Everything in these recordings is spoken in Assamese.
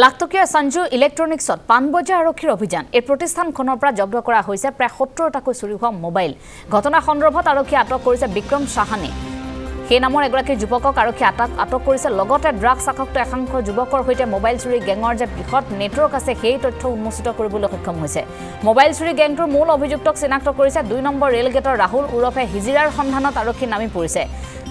লাখটকীয়া সঞ্জু ইলেক্ট্ৰনিক্সত পানবজাৰ আৰক্ষীৰ অভিযান এই প্ৰতিষ্ঠানখনৰ পৰা জব্দ কৰা হৈছে প্ৰায় 70টাকৈ চুৰি হোৱা মোবাইল ঘটনা সন্দৰ্ভত আৰক্ষী আটক কৰিছে বিক্ৰম সাহানী সেই নামৰ এগৰাকী যুৱকক আৰক্ষী আটক কৰিছে লগতে ড্ৰাগছ আসক্ত একাংশ যুৱকৰ হৈতে মোবাইল চুৰি গেঙৰ যে বৃহৎ নেটৱৰ্ক আছে সেই তথ্য উন্মোচিত কৰিবলৈ সক্ষম হৈছে মোবাইল চুৰি গেংটোৰ মূল অভিযুক্তক চিনাক্ত কৰিছে 2 নম্বৰ ৰেল গেটৰ ৰাহুল উৰফে হিজিৰাৰ সন্ধানত আৰক্ষী নামি পৰিছে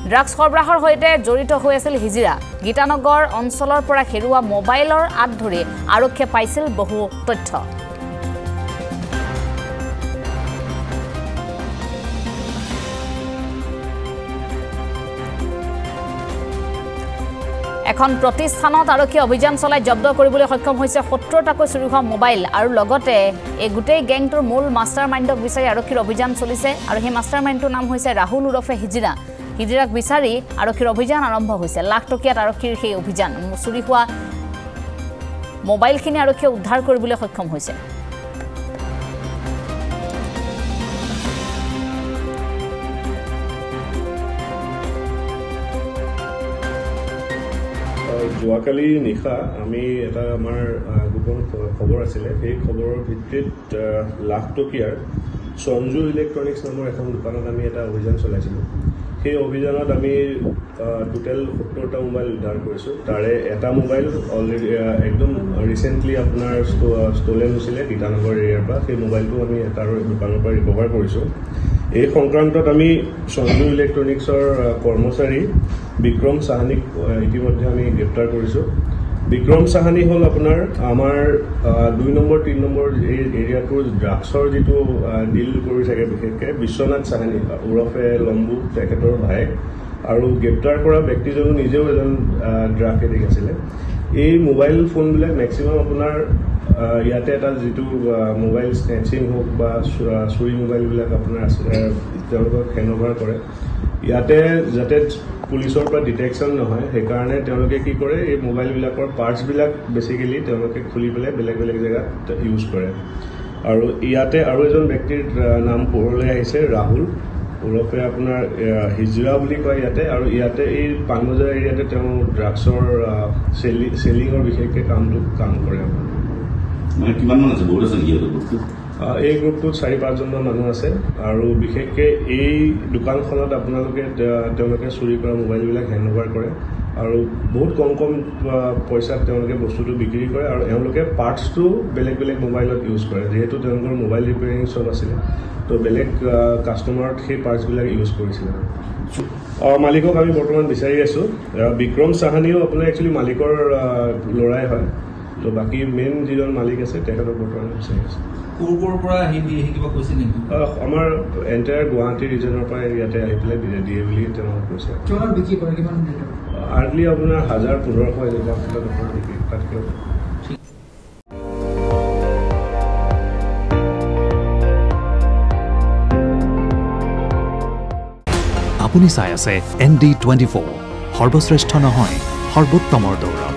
ড্ৰাগছ সৰবৰাহৰ হৈতে জড়িত হৈ আছিল হিজিৰা গীতানগৰ অঞ্চলৰ পৰা হেৰুৱা মোবাইলৰ আট ধৰি আৰক্ষীয়ে পাইছিল বহু তথ্য এখন প্ৰতিষ্ঠানত আৰক্ষী অভিযান চলাই জব্দ কৰিবলৈ সক্ষম হৈছে 70টাকৈ চুৰি হোৱা মোবাইল আৰু লগতে এই গোটেই গেংটোৰ মূল মাষ্টাৰমাইণ্ডক বিচাৰি আৰক্ষীৰ অভিযান চলিছে আৰু সেই মাষ্টাৰমাইণ্ডৰ নাম হৈছে ৰাহুল উৰফে হিজিৰাক বিচাৰি আৰক্ষীৰ অভিযান আৰম্ভ হৈছে লাখটকীয়াত আৰক্ষীৰ সেই অভিযান চুৰি হোৱা মোবাইলখিনি আৰক্ষীয়ে উদ্ধাৰ কৰিবলৈ সক্ষম হৈছে যোৱাকালি নিশা আমি এটা আমাৰ গোপন খবৰ আছিলে সেই খবৰৰ ভিত্তিত লাখটকীয়াৰ সঞ্জু ইলেক্ট্ৰনিক্স নামৰ এখন দোকানত আমি এটা অভিযান চলাইছিলোঁ সেই অভিযানত আমি টোটেল 70টা মোবাইল উদ্ধাৰ কৰিছোঁ তাৰে এটা মোবাইল অলৰেডি একদম ৰিচেণ্টলি আপোনাৰ ষ্টলেন হৈছিলে গীতানগৰ এৰিয়াৰ পৰা সেই মোবাইলটো আমি এটা দোকানৰ পৰা ৰিকভাৰ কৰিছোঁ এই সংক্ৰান্তত আমি সঞ্জু ইলেক্ট্ৰনিক্সৰ কৰ্মচাৰী বিক্ৰম সাহানীক ইতিমধ্যে আমি গ্ৰেপ্তাৰ কৰিছোঁ বিক্ৰম সাহানী হ'ল আপোনাৰ আমাৰ 2 নম্বৰ 3 নম্বৰ এই এৰিয়াটোৰ ড্ৰাগছৰ যিটো ডিল কৰি থাকে বিশেষকৈ বিশ্বনাথ সাহানী উৰফে লম্বু তেখেতৰ ভাই আৰু গ্ৰেপ্তাৰ কৰা ব্যক্তিজনো নিজেও এজন ড্ৰাগ এডিক্ট আছিলে এই মোবাইল ফোনবিলাক মেক্সিমাম আপোনাৰ ইয়াতে এটা যিটো মোবাইল স্নেচিং হোক বা চুৰি মোবাইলবিলাক আপোনাৰ তেওঁলোকক হেণ্ডঅভাৰ কৰে ইয়াতে যাতে পুলিচৰ পৰা ডিটেকশ্যন নহয় সেইকাৰণে তেওঁলোকে কি কৰে এই মোবাইলবিলাকৰ পাৰ্টছবিলাক বেচিকেলি তেওঁলোকে খুলি পেলাই বেলেগ বেলেগ জেগাত ইউজ কৰে আৰু ইয়াতে আৰু এজন ব্যক্তিৰ নাম পোহৰলৈ আহিছে ৰাহুল উৰফে আপোনাৰ হিজৰা বুলি কয় ইয়াতে আৰু ইয়াতে এই পানবজাৰ এৰিয়াতে তেওঁ ড্ৰাগছৰ চেলিঙৰ বিশেষকৈ কাম কৰে মানে কিমান মান আছে বহুত আছে এই গ্ৰুপটোত 4-5জনমান মানুহ আছে আৰু বিশেষকৈ এই দোকানখনত আপোনালোকে তেওঁলোকে চুৰি কৰা মোবাইলবিলাক হেণ্ডঅভাৰ কৰে আৰু বহুত কম পইচাত তেওঁলোকে বস্তুটো বিক্ৰী কৰে আৰু এওঁলোকে পাৰ্টছটো বেলেগ বেলেগ মোবাইলত ইউজ কৰে যিহেতু তেওঁলোকৰ মোবাইল ৰিপেয়াৰিং শ্বপ আছিলে তো বেলেগ কাষ্টমাৰত সেই পাৰ্টছবিলাক ইউজ কৰিছিলে মালিকক আমি বৰ্তমান বিচাৰি আছোঁ বিক্ৰম সাহানীও আপোনাৰ একচুৱেলি মালিকৰ ল'ৰাই হয় তো বাকী মেইন যিজন মালিক আছে তেখেতক বৰ্তমান বিচাৰি আছোঁ আমাৰ এণ্টায়াৰ গুৱাহাটী ৰিজনৰ পৰা ইয়াতে আহি পেলাই দিয়ে বুলি তেওঁ কৈছে হাৰ্ডলি আপোনাৰ 1000-1500 এনেকুৱা বিক্ৰী তাতকৈ আপুনি চাই আছে ND24 সৰ্বশ্ৰেষ্ঠ নহয় সৰ্বোত্তমৰ দৌৰ